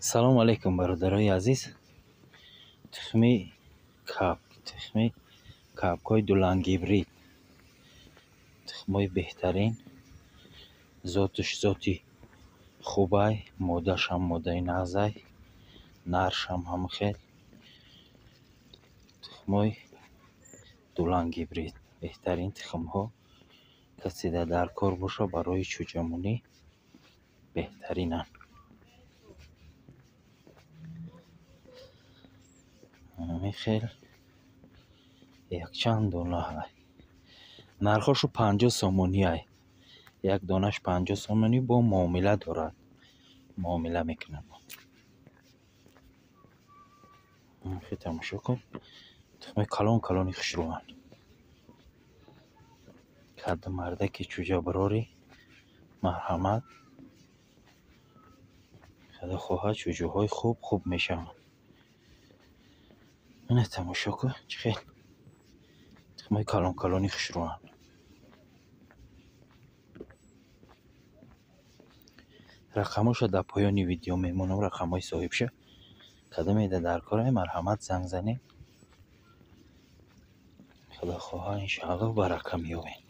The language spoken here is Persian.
سلام علیکم برادرای عزیز. تخمی کپکای دولنگی برید، تخمای بهترین، ذاتش ذاتی خوبه، مادهش هم ماده نازه، نرش هم خیل. تخمای دولنگی برید بهترین تخم ها، کسی در کار باشه برای چوجمونی بهترینن. خیل یک چند دونه های، نرخاشو 50 سومونی های، یک دانش 50 سومونی. با معامله دارد، معامله میکنم. خیلی تماشا کن، تخمه کلان کلانی خشروان، کد مرده که چوجه براری مرحمت خدا خواهد چوجه های خوب میشن. اینه تماشا کن چه خیلی تخمه کلان کلانی خشروان. رقماشو در پایانی ویدیو میمونم، رقمای صاحب شه کده میده در کار مرحمت زنگ زنی. خدا خواهد انشاءالله برکه میابین.